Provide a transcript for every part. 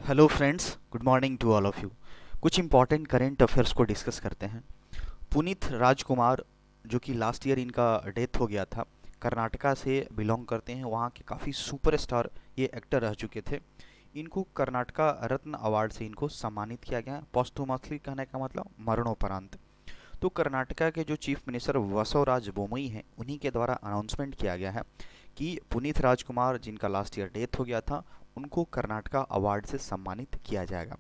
Hello friends, good morning to all of you. कुछ important current affairs को discuss करते हैं। पुनीत राजकुमार, जो कि लास्ट ईयर इनका डेथ हो गया था, कर्नाटका से बिलोंग करते हैं। वहाँ के काफ़ी सुपरस्टार ये एक्टर रह चुके थे। इनको कर्नाटका रत्न अवार्ड से इनको सम्मानित किया गया है, पोस्टुमसली, कहने का मतलब मरणोपरांत। तो कर्नाटका के जो चीफ मिनिस्टर वसवराज बोमई हैं, उन्हीं के द्वारा अनाउंसमेंट किया गया है कि पुनीत राजकुमार, जिनका लास्ट ईयर डेथ हो गया था, उनको कर्नाटका अवार्ड से सम्मानित किया जाएगा।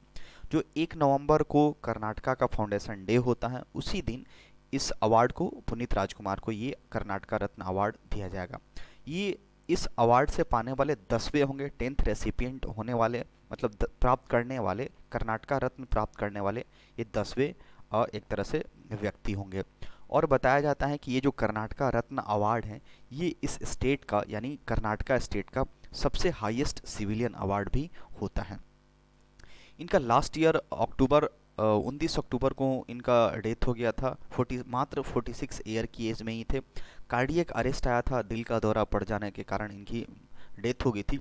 जो 1 नवंबर को कर्नाटका का फाउंडेशन डे होता है, उसी दिन इस अवार्ड को, पुनीत राजकुमार को, ये कर्नाटका रत्न अवार्ड दिया जाएगा। ये इस अवार्ड से पाने वाले 10वें होंगे, 10th रेसिपिएंट होने वाले, मतलब प्राप्त करने वाले, कर्नाटका रत्न प्राप्त करने वाले ये 10वें एक तरह से व्यक्ति होंगे। और बताया जाता है कि ये जो कर्नाटका रत्न अवार्ड है, ये इस स्टेट का, यानी कर्नाटका स्टेट का सबसे हाईएस्ट सिविलियन अवार्ड भी होता है। इनका लास्ट ईयर अक्टूबर 19 अक्टूबर को इनका डेथ हो गया था। मात्र 46 ईयर की एज में ही थे। कार्डियक अरेस्ट आया था, दिल का दौरा पड़ जाने के कारण इनकी डेथ हो गई थी।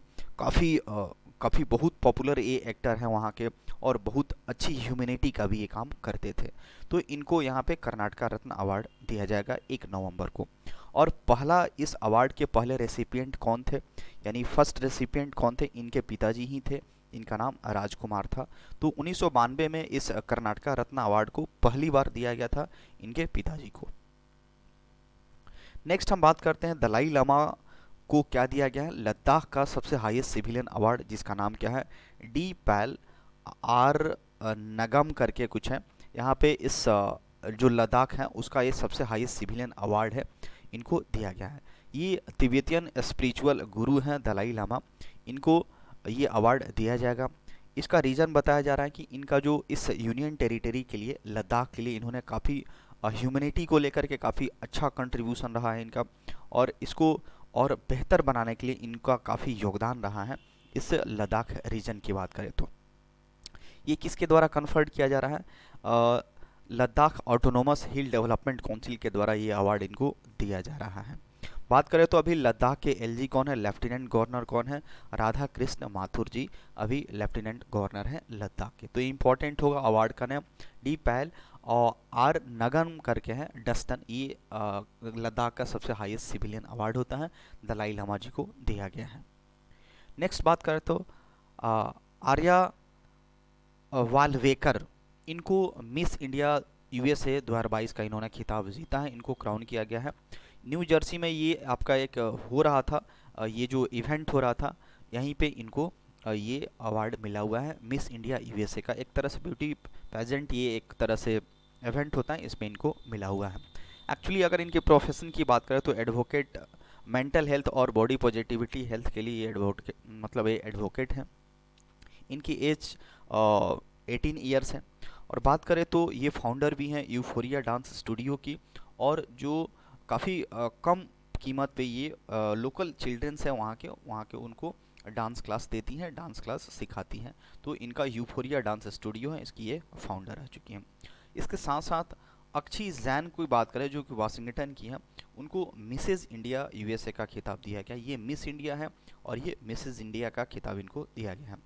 काफ़ी बहुत पॉपुलर ये एक्टर हैं वहाँ के, और बहुत अच्छी ह्यूमैनिटी का भी ये काम करते थे। तो इनको यहाँ पे कर्नाटका रत्न अवार्ड दिया जाएगा 1 नवंबर को। और पहला, इस अवार्ड के पहले रेसिपिएंट कौन थे, यानी फर्स्ट रेसिपिएंट कौन थे, इनके पिताजी ही थे। इनका नाम राजकुमार था। तो 1992 में इस कर्नाटका रत्न अवार्ड को पहली बार दिया गया था इनके पिताजी को। नेक्स्ट हम बात करते हैं दलाई लामा को क्या दिया गया है। लद्दाख का सबसे हाईएस्ट सिविलियन अवार्ड, जिसका नाम क्या है, डी पैल आर नगम करके कुछ है। यहाँ पे इस जो लद्दाख है उसका ये सबसे हाईएस्ट सिविलियन अवार्ड है, इनको दिया गया है। ये तिब्बतियन स्पिरिचुअल गुरु हैं दलाई लामा, इनको ये अवार्ड दिया जाएगा। इसका रीज़न बताया जा रहा है कि इनका जो इस यूनियन टेरिटरी के लिए, लद्दाख के लिए, इन्होंने काफ़ी ह्यूमैनिटी को लेकर के काफ़ी अच्छा कंट्रीब्यूशन रहा है इनका, और इसको और बेहतर बनाने के लिए इनका काफ़ी योगदान रहा है। इस लद्दाख रीजन की बात करें तो ये किसके द्वारा कन्फर्ड किया जा रहा है, लद्दाख ऑटोनोमस हिल डेवलपमेंट काउंसिल के द्वारा ये अवार्ड इनको दिया जा रहा है। बात करें तो अभी लद्दाख के एलजी कौन है, लेफ्टिनेंट गवर्नर कौन है, राधा कृष्ण माथुर जी अभी लेफ्टिनेंट गवर्नर है लद्दाख के। तो इंपॉर्टेंट होगा अवार्ड का नाम डी पैल और आर नगम करके है डस्टन। ये लद्दाख का सबसे हाईएस्ट सिविलियन अवार्ड होता है, दलाई लामा जी को दिया गया है। नेक्स्ट बात करें तो आर्या वाल्वेकर, इनको मिस इंडिया यूएसए 2022 का इन्होंने खिताब जीता है, इनको क्राउन किया गया है। न्यू जर्सी में ये आपका एक हो रहा था, ये जो इवेंट हो रहा था, यहीं पे इनको ये अवार्ड मिला हुआ है, मिस इंडिया यूएसए का। एक तरह से ब्यूटी पेजेंट, ये एक तरह से इवेंट होता है, इसमें इनको मिला हुआ है। एक्चुअली अगर इनके प्रोफेशन की बात करें तो एडवोकेट, मेंटल हेल्थ और बॉडी पॉजिटिविटी हेल्थ के लिए ये एडवोकेट, मतलब ये एडवोकेट हैं। इनकी एज 18 ईयर्स है। और बात करें तो ये फाउंडर भी हैं यूफोरिया डांस स्टूडियो की, और जो काफ़ी कम कीमत पे ये लोकल चिल्ड्रंस हैं वहाँ के उनको डांस क्लास देती हैं, डांस क्लास सिखाती हैं। तो इनका यूफोरिया डांस स्टूडियो है, इसकी ये फाउंडर रह चुकी हैं। इसके साथ साथ अक्षी जैन की बात करें, जो कि वाशिंगटन की हैं, उनको मिसेज इंडिया यूएसए का खिताब दिया गया। ये मिस इंडिया है और ये मिसेज इंडिया का खिताब इनको दिया गया है।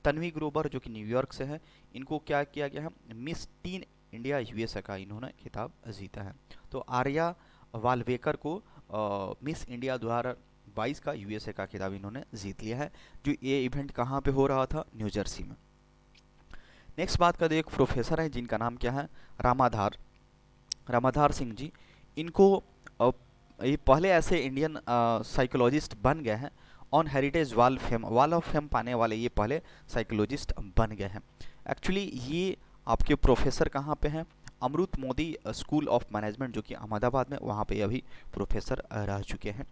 तन्वी ग्रोवर, जो कि न्यूयॉर्क से है, इनको क्या किया गया है, मिस टीन इंडिया यूएसए का इन्होंने खिताब जीता है। तो आर्या वाल्वेकर को मिस इंडिया 2022 का यूएसए का खिताब इन्होंने जीत लिया है। जो ये इवेंट कहाँ पे हो रहा था, न्यू जर्सी में। नेक्स्ट बात करते एक प्रोफेसर है जिनका नाम क्या है, रामाधार सिंह जी। इनको ये पहले ऐसे इंडियन साइकोलॉजिस्ट बन गए हैं, on heritage wall of fame पाने वाले ये पहले साइकोलॉजिस्ट बन गए हैं। एक्चुअली ये आपके प्रोफेसर कहाँ पे हैं, अमृत मोदी स्कूल ऑफ मैनेजमेंट, जो कि अहमदाबाद में, वहाँ पे अभी प्रोफेसर रह चुके हैं।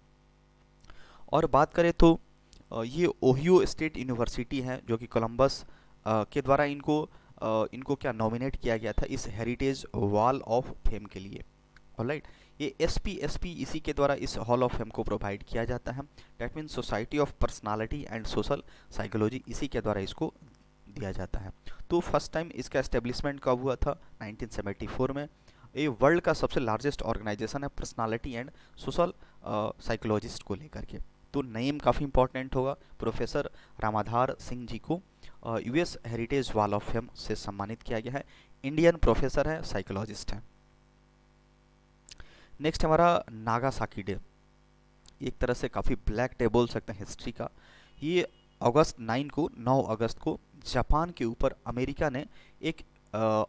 और बात करें तो ये ओहियो स्टेट यूनिवर्सिटी है, जो कि कोलंबस के द्वारा इनको क्या नॉमिनेट किया गया था इस हेरिटेज वॉल ऑफ फेम के लिए। ऑलराइट, ये एसपी इसी के द्वारा इस हॉल ऑफ फेम को प्रोवाइड किया जाता है। That mean society of personality and social psychology, इसी के द्वारा इसको दिया जाता है। तो फर्स्ट टाइम इसका एस्टेब्लिशमेंट कब हुआ था, 1974 में। ये वर्ल्ड का सबसे लार्जेस्ट ऑर्गेनाइजेशन है पर्सनालिटी एंड सोशल साइकोलॉजिस्ट को लेकर के। तो तो नेम काफ़ी इंपॉर्टेंट होगा। प्रोफेसर रामाधार सिंह जी को US heritage wall of fame से सम्मानित किया गया है। इंडियन प्रोफेसर है, साइकोलॉजिस्ट है। नेक्स्ट हमारा नागासाकी डे, एक तरह से काफ़ी ब्लैक डे बोल सकते हैं हिस्ट्री का। ये अगस्त 9 अगस्त को जापान के ऊपर अमेरिका ने एक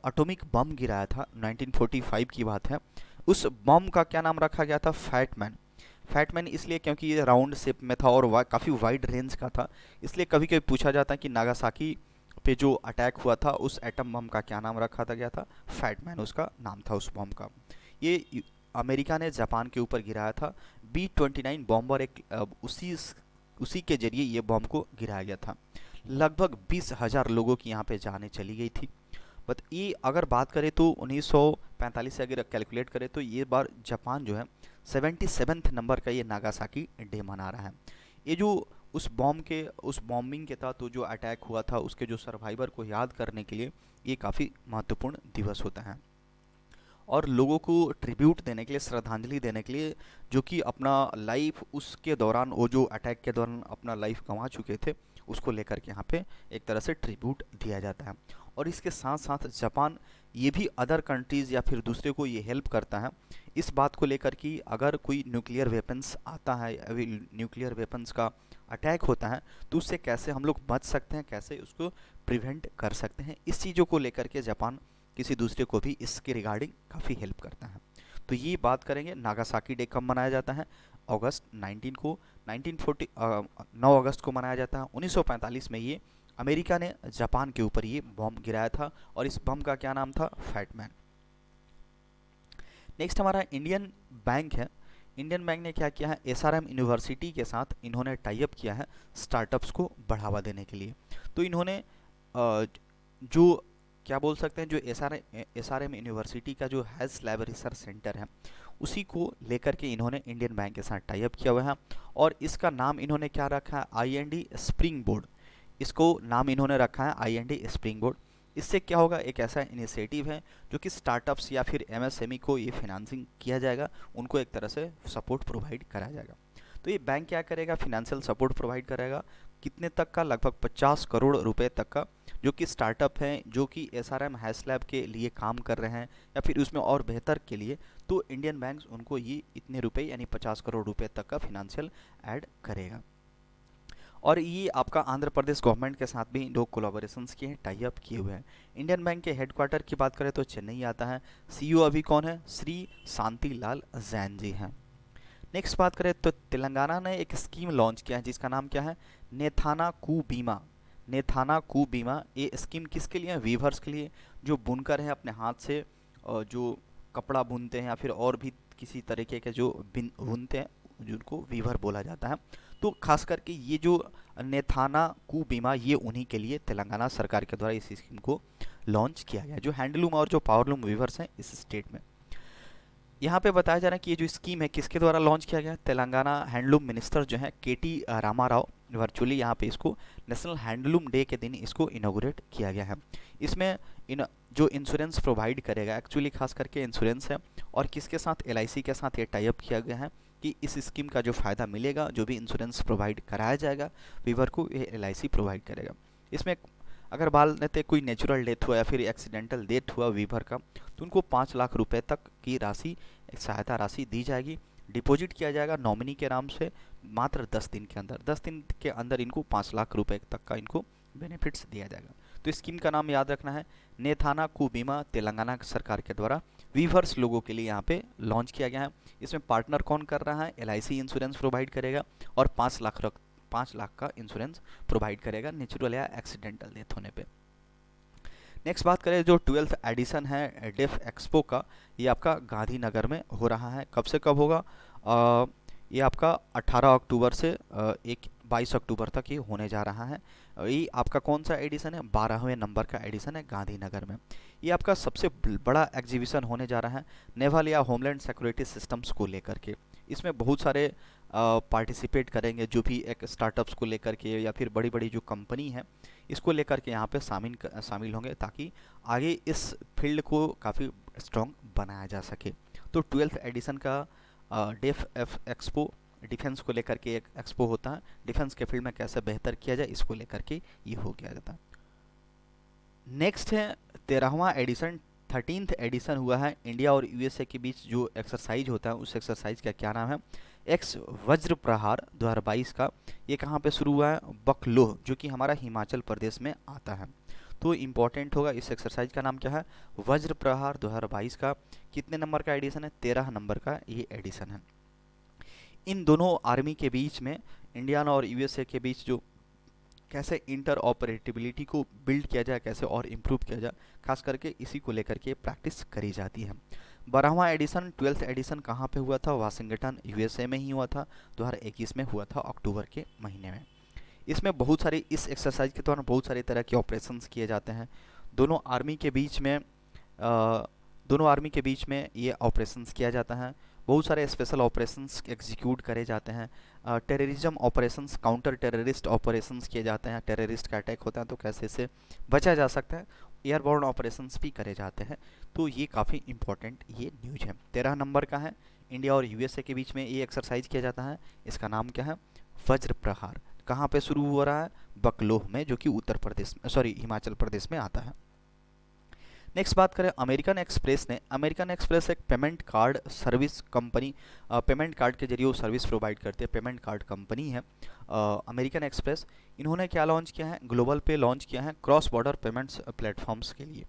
एटॉमिक बम गिराया था। 1945 की बात है। उस बम का क्या नाम रखा गया था? फैटमैन। फैटमैन इसलिए क्योंकि ये राउंड शेप में था और काफ़ी वाइड रेंज का था, इसलिए कभी कभी पूछा जाता है कि नागासाकी पे जो अटैक हुआ था उस एटम बम का क्या नाम रखा था गया था? फैटमैन उसका नाम था उस बम का। ये अमेरिका ने जापान के ऊपर गिराया था। B-29 बॉम्बर एक उसी के जरिए ये बम को गिराया गया था। लगभग 20,000 लोगों की यहाँ पे जानें चली गई थी। बट ये अगर बात करें तो 1945 से अगर कैलकुलेट करें तो ये बार जापान जो है 77th नंबर का ये नागासाकी डे मना रहा है। ये जो उस बॉम्बिंग के था, तो जो अटैक हुआ था उसके जो सर्वाइवर को याद करने के लिए ये काफ़ी महत्वपूर्ण दिवस होता है और लोगों को ट्रिब्यूट देने के लिए, श्रद्धांजलि देने के लिए, जो कि अपना लाइफ उसके दौरान, वो जो अटैक के दौरान अपना लाइफ गंवा चुके थे, उसको लेकर के यहाँ पे एक तरह से ट्रिब्यूट दिया जाता है। और इसके साथ साथ जापान ये भी अदर कंट्रीज़ या फिर दूसरे को ये हेल्प करता है इस बात को लेकर कि अगर कोई न्यूक्लियर वेपन्स आता है, अभी न्यूक्लियर वेपन्स का अटैक होता है तो उससे कैसे हम लोग बच सकते हैं, कैसे उसको प्रिवेंट कर सकते हैं, इस चीज़ों को लेकर के जापान किसी दूसरे को भी इसके रिगार्डिंग काफ़ी हेल्प करता है। तो ये बात करेंगे नागासाकी डे कब मनाया जाता है। अगस्त 19 को 9 अगस्त को मनाया जाता है। 1945 में ये अमेरिका ने जापान के ऊपर ये बम गिराया था और इस बम का क्या नाम था? फैटमैन। नेक्स्ट हमारा इंडियन बैंक है। इंडियन बैंक ने क्या किया है? SRM यूनिवर्सिटी के साथ इन्होंने टाई अप किया है स्टार्टअप्स को बढ़ावा देने के लिए। तो इन्होंने जो क्या बोल सकते हैं, जो SRM यूनिवर्सिटी का जो हेल्थ लैब रिसर्च सेंटर है उसी को लेकर के इन्होंने इंडियन बैंक के साथ टाई अप किया हुआ है और इसका नाम इन्होंने क्या रखा है? IND spring board. इसको नाम इन्होंने रखा है IND स्प्रिंग बोर्ड। इससे क्या होगा? एक ऐसा इनिशिएटिव है जो कि स्टार्टअप्स या फिर MSME को ये फाइनेंसिंग किया जाएगा, उनको एक तरह से सपोर्ट प्रोवाइड कराया जाएगा। तो ये बैंक क्या करेगा? फिनेंशियल सपोर्ट प्रोवाइड करेगा। कितने तक का? लगभग 50 करोड़ रुपए तक का, जो कि स्टार्टअप हैं जो कि SRM हैश लैब के लिए काम कर रहे हैं या फिर उसमें और बेहतर के लिए, तो इंडियन बैंक उनको ये इतने रुपए यानी 50 करोड़ रुपए तक का फिनेंशियल ऐड करेगा। और ये आपका आंध्र प्रदेश गवर्नमेंट के साथ भी दो कोलाबोरेशंस किए हैं, टाई अप किए हुए हैं। इंडियन बैंक के हेडक्वार्टर की बात करें तो चेन्नई आता है। CEO अभी कौन है? श्री शांति लाल जैन जी हैं। नेक्स्ट बात करें तो तेलंगाना ने एक स्कीम लॉन्च किया है जिसका नाम क्या है? नेथाना कू बीमा। नेथाना कू बीमा, ये स्कीम किसके लिए है? वीवर्स के लिए, जो बुनकर हैं अपने हाथ से जो कपड़ा बुनते हैं या फिर और भी किसी तरीके के जो बुनते हैं, जिनको वीवर बोला जाता है। तो खास करके ये जो नेथाना कू बीमा, ये उन्हीं के लिए तेलंगाना सरकार के द्वारा इस स्कीम को लॉन्च किया गया, जो हैंडलूम और जो पावरलूम वीवर्स हैं इस स्टेट में। यहाँ पे बताया जा रहा है कि ये जो स्कीम है किसके द्वारा लॉन्च किया गया? तेलंगाना हैंडलूम मिनिस्टर जो है KT रामाराव वर्चुअली यहाँ पे इसको नेशनल हैंडलूम डे के दिन इसको इनोग्रेट किया गया है। इसमें जो इंश्योरेंस प्रोवाइड करेगा, एक्चुअली खास करके इंश्योरेंस है, और किसके साथ? LIC के साथ ये टाई अप किया गया है कि इस स्कीम का जो फ़ायदा मिलेगा, जो भी इंश्योरेंस प्रोवाइड कराया जाएगा वीवर को, ये LIC प्रोवाइड करेगा। इसमें अगर मान लेते कोई नेचुरल डेथ हुआ या फिर एक्सीडेंटल डेथ हुआ वीवर का, तो उनको 5 लाख रुपए तक की राशि, सहायता राशि दी जाएगी। डिपॉजिट किया जाएगा नॉमिनी के नाम से मात्र 10 दिन के अंदर। 10 दिन के अंदर इनको 5 लाख रुपए तक का इनको बेनिफिट्स दिया जाएगा। तो स्कीम का नाम याद रखना है, नेथाना कू बीमा, तेलंगाना सरकार के द्वारा वीवर्स लोगों के लिए यहाँ पे लॉन्च किया गया है। इसमें पार्टनर कौन कर रहा है? LIC इंश्योरेंस प्रोवाइड करेगा और 5 लाख का इंश्योरेंस प्रोवाइड करेगा नेचुरल या एक्सीडेंटल डेथ होने पे। नेक्स्ट बात करें जो 12th एडिशन है डेफ एक्सपो का, ये आपका गांधीनगर में हो रहा है। कब से कब होगा? ये आपका 18 अक्टूबर से 22 अक्टूबर तक ये होने जा रहा है। ये आपका कौन सा एडिशन है? 12वें नंबर का एडिशन है गांधीनगर में। ये आपका सबसे बड़ा एग्जीबिशन होने जा रहा है नेवल या होमलैंड सिक्योरिटी सिस्टम्स को लेकर के। इसमें बहुत सारे पार्टिसिपेट करेंगे जो भी एक स्टार्टअप्स को लेकर के या फिर बड़ी बड़ी जो कंपनी है इसको लेकर के यहाँ पे शामिल होंगे, ताकि आगे इस फील्ड को काफ़ी स्ट्रॉन्ग बनाया जा सके। तो 12th एडिशन का डेफ एक्सपो डिफेंस को लेकर के एक एक्सपो होता है, डिफेंस के फील्ड में कैसे बेहतर किया जाए इसको लेकर के ये हो गया जाता है। नेक्स्ट है 13वां एडिशन, 13th एडिशन हुआ है इंडिया और यूएसए के बीच जो एक्सरसाइज होता है उस एक्सरसाइज का क्या नाम है, एक्स वज्र प्रहार 2022 का। ये कहाँ पे शुरू हुआ है, बकलोह, जो कि हमारा हिमाचल प्रदेश में आता है। तो इम्पॉर्टेंट होगा, इस एक्सरसाइज का नाम क्या है, वज्र प्रहार 2022 का। कितने नंबर का एडिशन है, 13 नंबर का ये एडिशन है। इन दोनों आर्मी के बीच में, इंडियन और यूएसए के बीच जो कैसे इंटर ऑपरेटिबिलिटी को बिल्ड किया जाए, कैसे और इम्प्रूव किया जाए, खास करके इसी को लेकर के प्रैक्टिस करी जाती है। 12वां एडिशन 12th एडिशन कहाँ पे हुआ था, वाशिंगटन यूएसए में ही हुआ था, 2021 में हुआ था अक्टूबर के महीने में। इसमें बहुत सारे, इस एक्सरसाइज के दौरान बहुत सारे तरह के ऑपरेशंस किए जाते हैं। दोनों आर्मी के बीच में ये ऑपरेशंस किया जाता है। बहुत सारे स्पेशल ऑपरेशंस एग्जीक्यूट करे जाते हैं। Terrorism operations, counter terrorist operations किए जाते हैं। टेररिस्ट का अटैक होता है तो कैसे से बचा जा सकता है, एयरबोर्न ऑपरेशंस भी करे जाते हैं। तो ये काफ़ी इंपॉर्टेंट ये न्यूज है। 13 नंबर का है, इंडिया और यूएसए के बीच में ये एक्सरसाइज किया जाता है। इसका नाम क्या है, वज्र प्रहार। कहाँ पे शुरू हो रहा है, बकलोह में, जो कि उत्तर प्रदेश, सॉरी हिमाचल प्रदेश में आता है। नेक्स्ट बात करें अमेरिकन एक्सप्रेस ने, अमेरिकन एक्सप्रेस एक payment card service company, payment card के जरिए वो सर्विस प्रोवाइड करती है, पेमेंट कार्ड कंपनी है अमेरिकन एक्सप्रेस। इन्होंने क्या लॉन्च किया है, ग्लोबल पे लॉन्च किया है क्रॉस बॉर्डर पेमेंट्स प्लेटफॉर्म्स के लिए।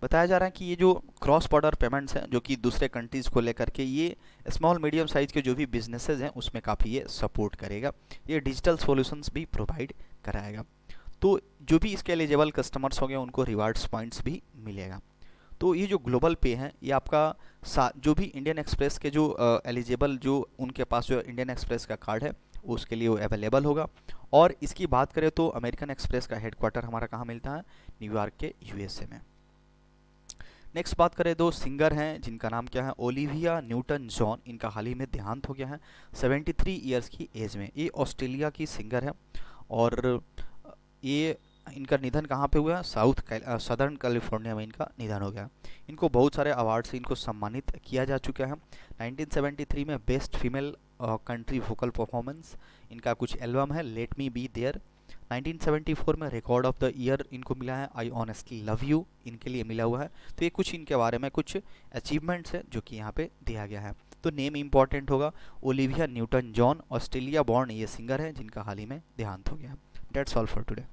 बताया जा रहा है कि ये जो क्रॉस बॉर्डर पेमेंट्स हैं जो कि दूसरे कंट्रीज़ को लेकर के, ये स्मॉल मीडियम साइज़ के जो भी बिजनेसेस हैं उसमें काफ़ी ये सपोर्ट करेगा। ये डिजिटल सॉल्यूशंस भी प्रोवाइड कराएगा। तो जो भी इसके एलिजिबल कस्टमर्स होंगे उनको रिवार्ड्स पॉइंट्स भी मिलेगा। तो ये जो ग्लोबल पे है ये आपका जो भी इंडियन एक्सप्रेस के जो एलिजिबल, जो उनके पास जो इंडियन एक्सप्रेस का कार्ड है उसके लिए वो अवेलेबल होगा। और इसकी बात करें तो अमेरिकन एक्सप्रेस का हेडक्वार्टर हमारा कहाँ मिलता है, न्यूयॉर्क के यूएसए में। नेक्स्ट बात करें, दो सिंगर हैं जिनका नाम क्या है, ओलिविया न्यूटन जॉन। इनका हाल ही में देहांत हो गया है 73 ईयर्स की एज में। ये ऑस्ट्रेलिया की सिंगर है और ये इनका निधन कहाँ पे हुआ, सदर्न कैलिफोर्निया में इनका निधन हो गया। इनको बहुत सारे अवार्ड से इनको सम्मानित किया जा चुका है। 1973 में best female country vocal performance, इनका कुछ एल्बम है लेट मी बी देयर। 1974 में रिकॉर्ड ऑफ द ईयर इनको मिला है, आई ऑनेस्टली लव यू इनके लिए मिला हुआ है। तो ये कुछ इनके बारे में कुछ अचीवमेंट्स हैं जो कि यहाँ पे दिया गया है। तो नेम इंपॉर्टेंट होगा, Olivia Newton John, Australia born ये सिंगर है जिनका हाल ही में देहांत हो गया। That's all for today.